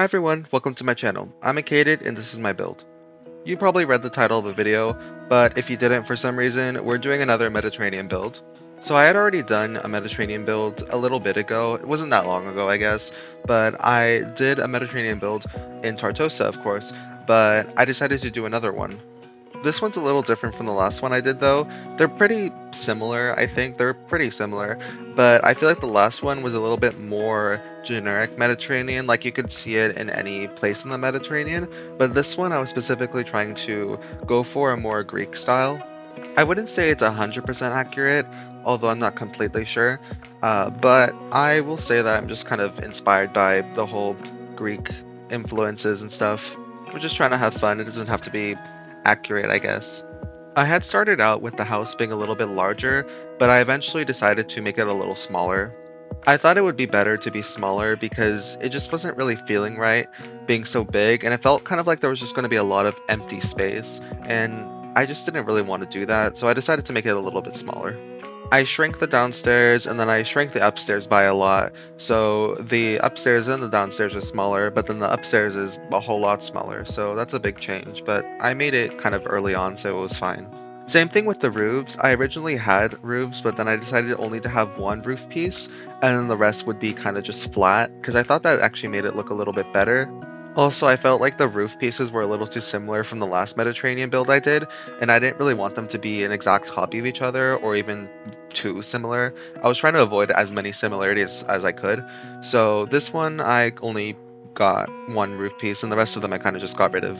Hi everyone, welcome to my channel. I'm ACated and this is my build. You probably read the title of the video, but if you didn't for some reason, we're doing another Mediterranean build. So I had already done a Mediterranean build a little bit ago. It wasn't that long ago, I guess, but I did a Mediterranean build in Tartosa, of course, but I decided to do another one. This one's a little different from the last one I did though. They're pretty similar, I think. They're pretty similar, but I feel like the last one was a little bit more generic Mediterranean, like you could see it in any place in the Mediterranean, but this one I was specifically trying to go for a more Greek style. I wouldn't say it's 100% accurate, although I'm not completely sure, but I will say that I'm just kind of inspired by the whole Greek influences and stuff. We're just trying to have fun. It doesn't have to be accurate, I guess. I had started out with the house being a little bit larger, but I eventually decided to make it a little smaller. I thought it would be better to be smaller because it just wasn't really feeling right being so big, and it felt kind of like there was just going to be a lot of empty space, and I just didn't really want to do that, so I decided to make it a little bit smaller. I shrank the downstairs and then I shrank the upstairs by a lot. So the upstairs and the downstairs are smaller, but then the upstairs is a whole lot smaller. So that's a big change, but I made it kind of early on, so it was fine. Same thing with the roofs. I originally had roofs, but then I decided only to have one roof piece and then the rest would be kind of just flat because I thought that actually made it look a little bit better. Also, I felt like the roof pieces were a little too similar from the last Mediterranean build I did, and I didn't really want them to be an exact copy of each other or even too similar. I was trying to avoid as many similarities as I could. So this one I only got one roof piece and the rest of them I kind of just got rid of.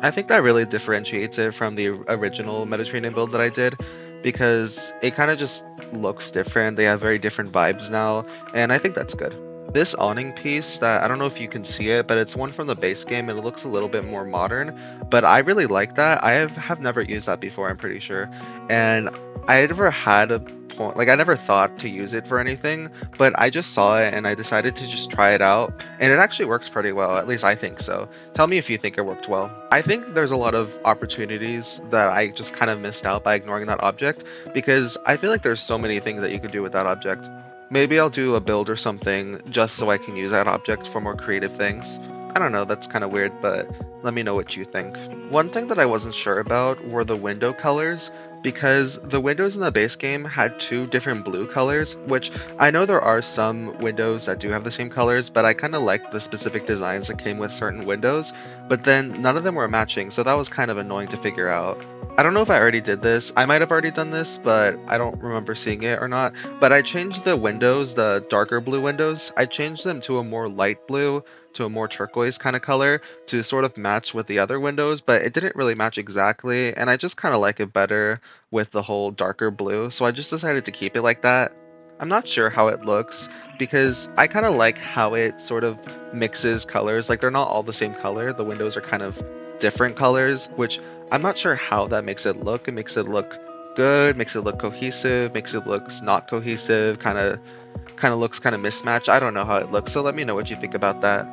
I think that really differentiates it from the original Mediterranean build that I did because it kind of just looks different. They have very different vibes now, and I think that's good. This awning piece that I don't know if you can see it, but it's one from the base game and it looks a little bit more modern, but I really like that. I have never used that before, I'm pretty sure. And I never had a point, like I never thought to use it for anything, but I just saw it and I decided to just try it out. And it actually works pretty well, at least I think so. Tell me if you think it worked well. I think there's a lot of opportunities that I just kind of missed out by ignoring that object because I feel like there's so many things that you could do with that object. Maybe I'll do a build or something just so I can use that object for more creative things. I don't know, that's kind of weird, but let me know what you think. One thing that I wasn't sure about were the window colors, because the windows in the base game had two different blue colors, which I know there are some windows that do have the same colors, but I kind of liked the specific designs that came with certain windows, but then none of them were matching, so that was kind of annoying to figure out. I don't know if I already did this. I might have already done this, but I don't remember seeing it or not. But I changed the windows, the darker blue windows, I changed them to a more light blue, to a more turquoise kind of color to sort of match with the other windows, but it didn't really match exactly, and I just kind of like it better with the whole darker blue, so I just decided to keep it like that. I'm not sure how it looks because I kind of like how it sort of mixes colors. Like they're not all the same color. The windows are kind of different colors, which I'm not sure how that makes it look. It makes it look good, makes it look cohesive, makes it look not cohesive, kind of looks kind of mismatched. I don't know how it looks, so let me know what you think about that.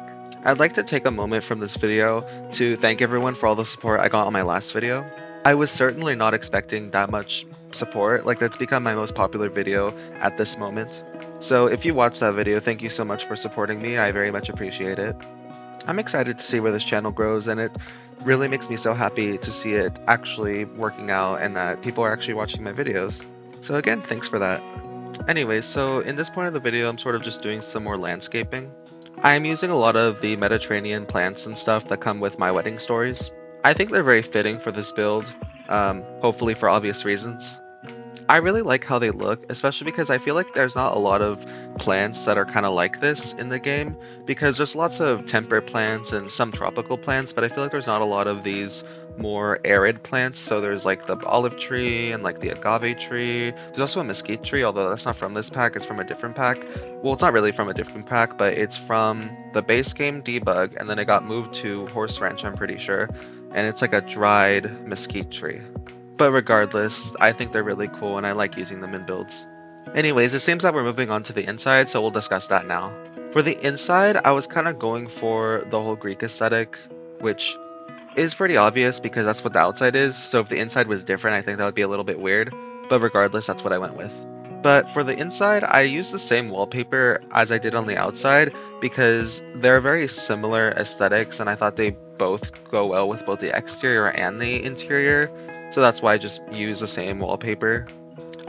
I'd like to take a moment from this video to thank everyone for all the support I got on my last video. I was certainly not expecting that much support, like that's become my most popular video at this moment. So if you watched that video, thank you so much for supporting me, I very much appreciate it. I'm excited to see where this channel grows, and it really makes me so happy to see it actually working out and that people are actually watching my videos. So again, thanks for that. Anyways, so in this point of the video, I'm sort of just doing some more landscaping. I am using a lot of the Mediterranean plants and stuff that come with my wedding stories. I think they're very fitting for this build, hopefully for obvious reasons. I really like how they look, especially because I feel like there's not a lot of plants that are kind of like this in the game, because there's lots of temperate plants and some tropical plants, but I feel like there's not a lot of these more arid plants. So there's like the olive tree and like the agave tree. There's also a mesquite tree, although that's not from this pack, it's from a different pack. Well, it's not really from a different pack, but it's from the base game debug, and then it got moved to Horse Ranch, I'm pretty sure, and it's like a dried mesquite tree. But regardless, I think they're really cool and I like using them in builds. Anyways, it seems that we're moving on to the inside, so we'll discuss that now. For the inside, I was kind of going for the whole Greek aesthetic, which is pretty obvious because that's what the outside is, so if the inside was different, I think that would be a little bit weird, but regardless, that's what I went with. But for the inside, I use the same wallpaper as I did on the outside because they're very similar aesthetics and I thought they both go well with both the exterior and the interior. So that's why I just use the same wallpaper.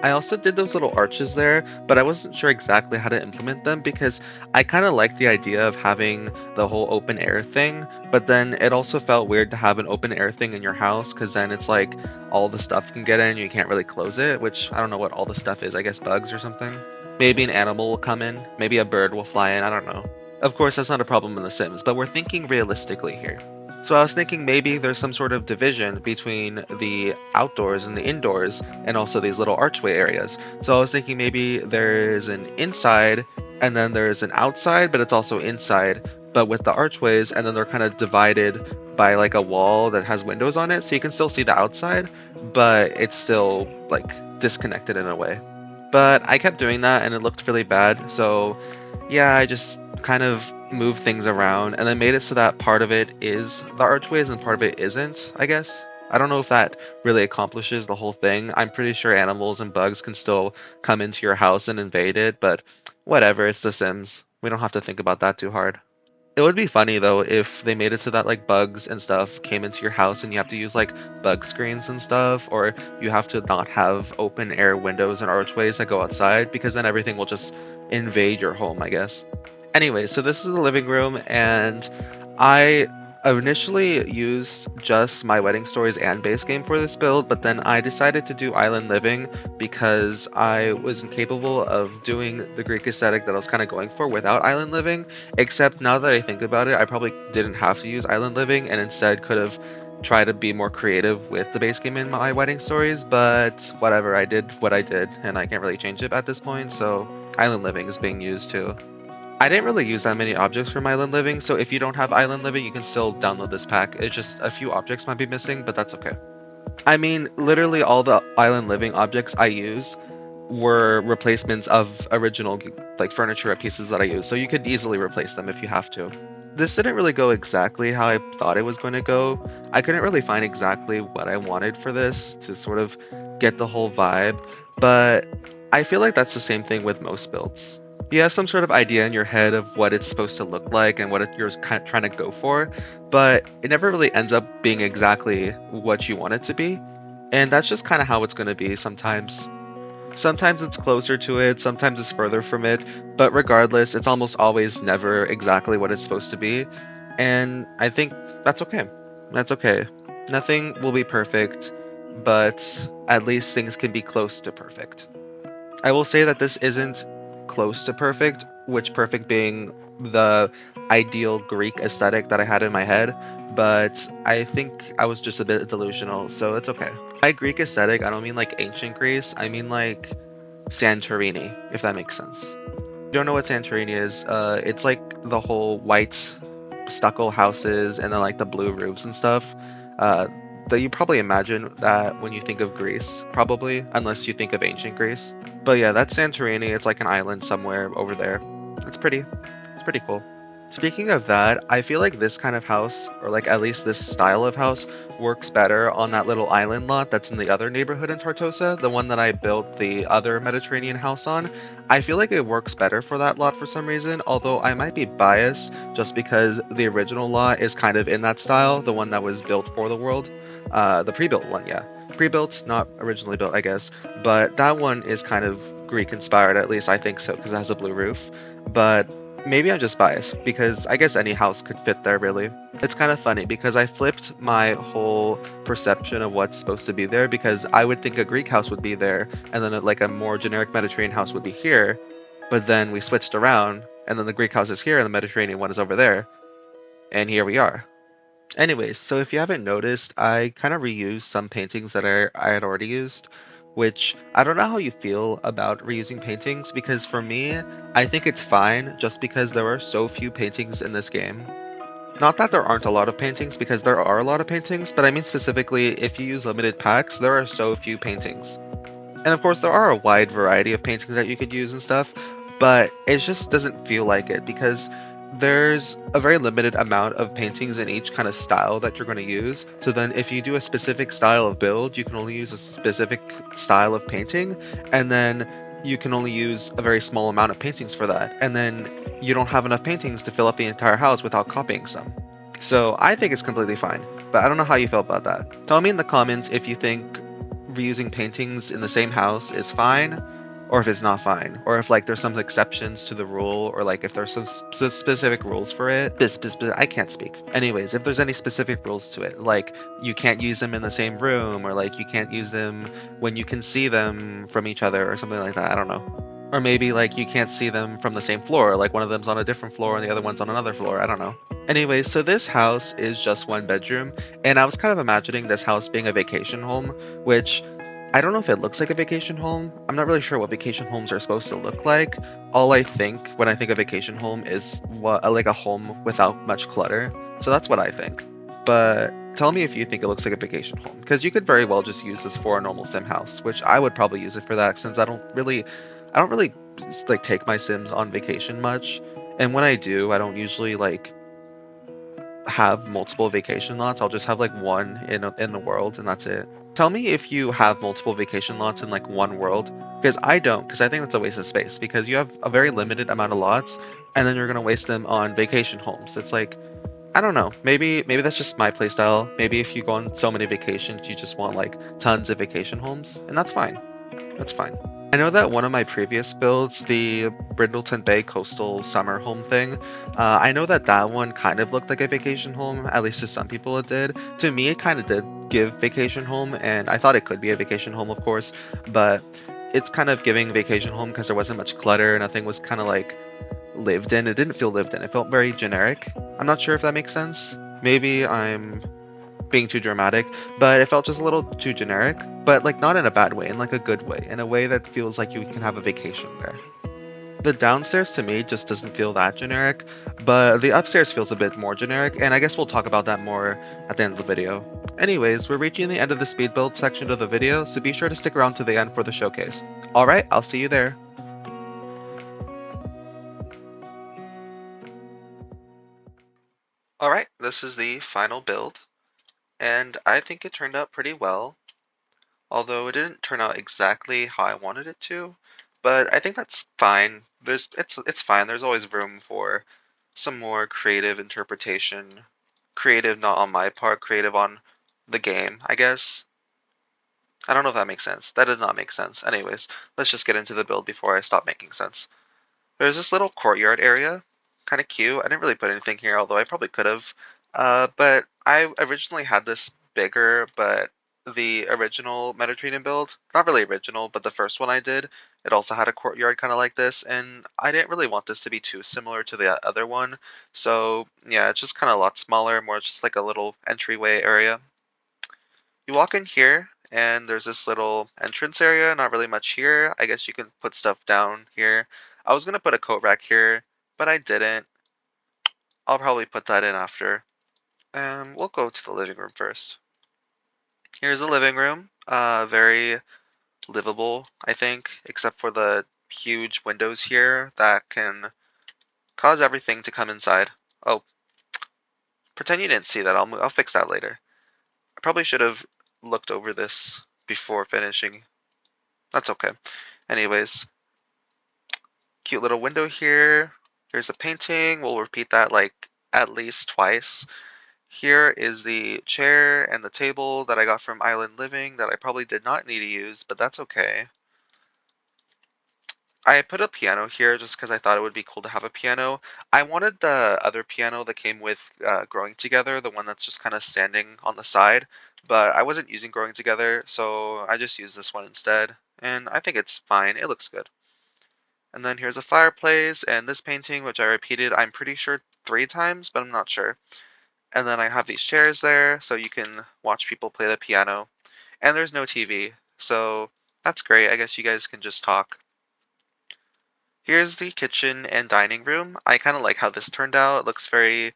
I also did those little arches there, but I wasn't sure exactly how to implement them because I kind of like the idea of having the whole open air thing, but then it also felt weird to have an open air thing in your house because then it's like all the stuff can get in, you can't really close it, which I don't know what all the stuff is, I guess bugs or something. Maybe an animal will come in, maybe a bird will fly in, I don't know. Of course, that's not a problem in The Sims, but we're thinking realistically here. So I was thinking maybe there's some sort of division between the outdoors and the indoors and also these little archway areas. So I was thinking maybe there's an inside and then there's an outside, but it's also inside, but with the archways, and then they're kind of divided by like a wall that has windows on it. So you can still see the outside, but it's still like disconnected in a way. But I kept doing that and it looked really bad. So yeah, I just kind of moved things around and then made it so that part of it is the archways and part of it isn't, I guess. I don't know if that really accomplishes the whole thing. I'm pretty sure animals and bugs can still come into your house and invade it, but whatever, it's The Sims. We don't have to think about that too hard. It would be funny though if they made it so that like bugs and stuff came into your house and you have to use like bug screens and stuff, or you have to not have open air windows and archways that go outside because then everything will just invade your home, I guess. Anyway, so this is the living room, and I initially used just my wedding stories and base game for this build, but then I decided to do island living because I was incapable of doing the Greek aesthetic that I was kind of going for without island living, except now that I think about it, I probably didn't have to use island living and instead could have tried to be more creative with the base game in my wedding stories, but whatever, I did what I did, and I can't really change it at this point, so island living is being used too. I didn't really use that many objects from Island Living, so if you don't have Island Living, you can still download this pack. It's just a few objects might be missing, but that's okay. I mean, literally all the Island Living objects I used were replacements of original like furniture or pieces that I used, so you could easily replace them if you have to. This didn't really go exactly how I thought it was going to go. I couldn't really find exactly what I wanted for this to sort of get the whole vibe, but I feel like that's the same thing with most builds. You have some sort of idea in your head of what it's supposed to look like and what you're kind of trying to go for, but it never really ends up being exactly what you want it to be. And that's just kind of how it's going to be sometimes. Sometimes it's closer to it, sometimes it's further from it, but regardless, it's almost always never exactly what it's supposed to be. And I think that's okay. That's okay. Nothing will be perfect, but at least things can be close to perfect. I will say that this isn't close to perfect, which perfect being the ideal Greek aesthetic that I had in my head, but I think I was just a bit delusional, so it's okay. By Greek aesthetic, I don't mean like ancient Greece, I mean like Santorini, if that makes sense. If you don't know what Santorini is, it's like the whole white stucco houses and then like the blue roofs and stuff. That you probably imagine that when you think of Greece, probably, unless you think of ancient Greece. But yeah, that's Santorini. It's like an island somewhere over there. It's pretty cool. Speaking of that, I feel like this kind of house, or like at least this style of house, works better on that little island lot that's in the other neighborhood in Tartosa, the one that I built the other Mediterranean house on. I feel like it works better for that lot for some reason, although I might be biased just because the original lot is kind of in that style, the one that was built for the world. The pre-built one, yeah. Pre-built, not originally built, I guess, but that one is kind of Greek inspired, at least I think so, because it has a blue roof. But maybe I'm just biased, because I guess any house could fit there, really. It's kind of funny, because I flipped my whole perception of what's supposed to be there, because I would think a Greek house would be there, and then like a more generic Mediterranean house would be here, but then we switched around, and then the Greek house is here, and the Mediterranean one is over there, and here we are. Anyways, so if you haven't noticed, I kind of reused some paintings that I had already used, which I don't know how you feel about reusing paintings, because for me, I think it's fine just because there are so few paintings in this game. Not that there aren't a lot of paintings, because there are a lot of paintings, but I mean specifically, if you use limited packs, there are so few paintings. And of course, there are a wide variety of paintings that you could use and stuff, but it just doesn't feel like it, because there's a very limited amount of paintings in each kind of style that you're going to use. So then if you do a specific style of build, you can only use a specific style of painting. And then you can only use a very small amount of paintings for that, and then you don't have enough paintings to fill up the entire house without copying some. So I think it's completely fine, but I don't know how you feel about that. Tell me in the comments if you think reusing paintings in the same house is fine, or if it's not fine, or if like there's some exceptions to the rule, or like if there's some specific rules for it. I can't speak. Anyways, if there's any specific rules to it, like you can't use them in the same room, or like you can't use them when you can see them from each other, or something like that. I don't know. Or maybe like you can't see them from the same floor, like one of them's on a different floor and the other one's on another floor. I don't know. Anyways, so this house is just one bedroom, and I was kind of imagining this house being a vacation home, which I don't know if it looks like a vacation home. I'm not really sure what vacation homes are supposed to look like. All I think when I think of vacation home is what like a home without much clutter. So that's what I think. But tell me if you think it looks like a vacation home, because you could very well just use this for a normal sim house, which I would probably use it for that since I don't really like take my sims on vacation much. And when I do, I don't usually like have multiple vacation lots. I'll just have like one in the world, and that's it. Tell me if you have multiple vacation lots in like one world, because I don't, because I think that's a waste of space, because you have a very limited amount of lots, and then you're gonna waste them on vacation homes. It's like, I don't know. Maybe that's just my playstyle. Maybe if you go on so many vacations, you just want like tons of vacation homes, and that's fine. That's fine. I know that one of my previous builds, the Brindleton Bay Coastal Summer Home thing, I know that that one kind of looked like a vacation home, at least to some people it did. To me, it kind of did give vacation home, and I thought it could be a vacation home, of course, but it's kind of giving vacation home because there wasn't much clutter, nothing was kind of like lived in. It didn't feel lived in, it felt very generic. I'm not sure if that makes sense. Maybe I'm being too dramatic, but it felt just a little too generic, but like not in a bad way, in like a good way, in a way that feels like you can have a vacation there. The downstairs to me just doesn't feel that generic, but the upstairs feels a bit more generic, and I guess we'll talk about that more at the end of the video. Anyways, we're reaching the end of the speed build section of the video, so be sure to stick around to the end for the showcase. Alright, I'll see you there. Alright, this is the final build, and I think it turned out pretty well. Although it didn't turn out exactly how I wanted it to, but I think that's fine. It's fine. There's always room for some more creative interpretation. Creative not on my part, creative on the game, I guess. I don't know if that makes sense. That does not make sense. Anyways, let's just get into the build before I stop making sense. There's this little courtyard area, kind of cute. I didn't really put anything here, although I probably could have. But I originally had this bigger, but the original Mediterranean build, not really original, but the first one I did, it also had a courtyard kind of like this, and I didn't really want this to be too similar to the other one. So yeah, it's just kind of a lot smaller, more just like a little entryway area. You walk in here, and there's this little entrance area, not really much here. I guess you can put stuff down here. I was gonna put a coat rack here, but I didn't. I'll probably put that in after. We'll go to the living room first. Here's the living room. Very livable, I think, except for the huge windows here that can cause everything to come inside. Oh, pretend you didn't see that. I'll fix that later. I probably should have looked over this before finishing. That's okay. Anyways, cute little window here. Here's a painting. We'll repeat that like at least twice. Here is the chair and the table that I got from Island Living that I probably did not need to use, but that's okay. I put a piano here just because I thought it would be cool to have a piano. I wanted the other piano that came with Growing Together, the one that's just kind of standing on the side, but I wasn't using Growing Together, so I just used this one instead, and I think it's fine. It looks good. And then here's a fireplace and this painting, which I repeated, I'm pretty sure 3 times, but I'm not sure. And then I have these chairs there so you can watch people play the piano. And there's no TV, so that's great. I guess you guys can just talk. Here's the kitchen and dining room. I kind of like how this turned out. It looks very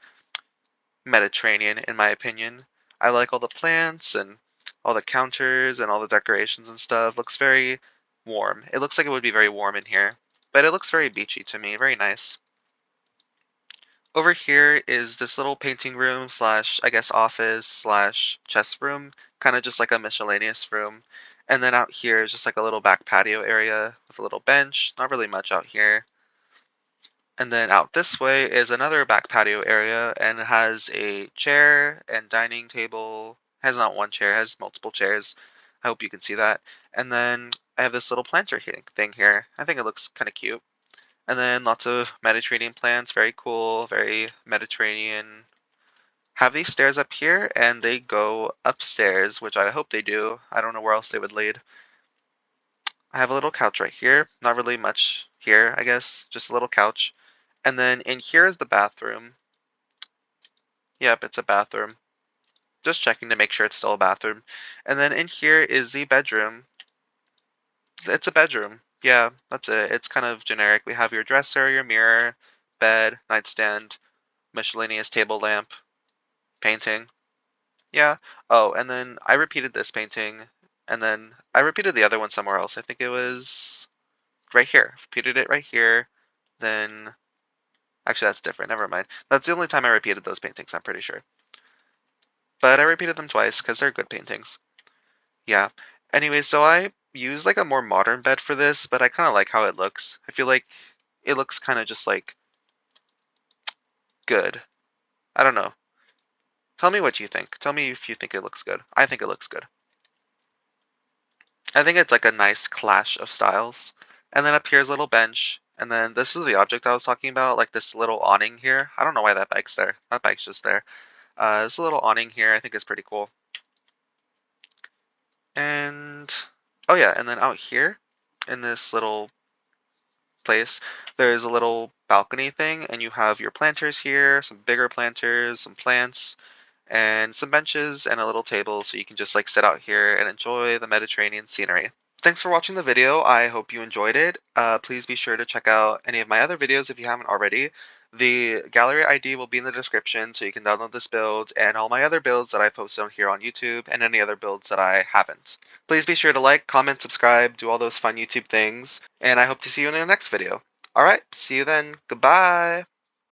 Mediterranean in my opinion. I like all the plants and all the counters and all the decorations and stuff. Looks very warm. It looks like it would be very warm in here. But it looks very beachy to me. Very nice. Over here is this little painting room slash, I guess, office slash chess room, kind of just like a miscellaneous room. And then out here is just like a little back patio area with a little bench. Not really much out here. And then out this way is another back patio area, and it has a chair and dining table. It has not one chair, it has multiple chairs. I hope you can see that. And then I have this little planter thing here. I think it looks kind of cute. And then lots of Mediterranean plants, very cool, very Mediterranean. Have these stairs up here, and they go upstairs, which I hope they do. I don't know where else they would lead. I have a little couch right here. Not really much here, I guess. Just a little couch. And then in here is the bathroom. Yep, it's a bathroom. Just checking to make sure it's still a bathroom. And then in here is the bedroom. It's a bedroom. Yeah, that's it. It's kind of generic. We have your dresser, your mirror, bed, nightstand, miscellaneous table lamp, painting. Yeah. Oh, and then I repeated this painting, and then I repeated the other one somewhere else. I think it was right here. Repeated it right here. Then, actually, that's different. Never mind. That's the only time I repeated those paintings, I'm pretty sure. But I repeated them twice because they're good paintings. Yeah. Anyway, so I used like a more modern bed for this, but I kind of like how it looks. I feel like it looks kind of just like good. I don't know. Tell me what you think. Tell me if you think it looks good. I think it looks good. I think it's like a nice clash of styles. And then up here is a little bench. And then this is the object I was talking about, like this little awning here. I don't know why that bike's there. That bike's just there. This little awning here I think is pretty cool. And oh yeah, and then out here in this little place, there's a little balcony thing, and you have your planters here, some bigger planters, some plants, and some benches and a little table so you can just like sit out here and enjoy the Mediterranean scenery. Thanks for watching the video. I hope you enjoyed it. Please be sure to check out any of my other videos if you haven't already. The gallery ID will be in the description so you can download this build and all my other builds that I posted on here on YouTube and any other builds that I haven't. Please be sure to like, comment, subscribe, do all those fun YouTube things, and I hope to see you in the next video. Alright, see you then. Goodbye!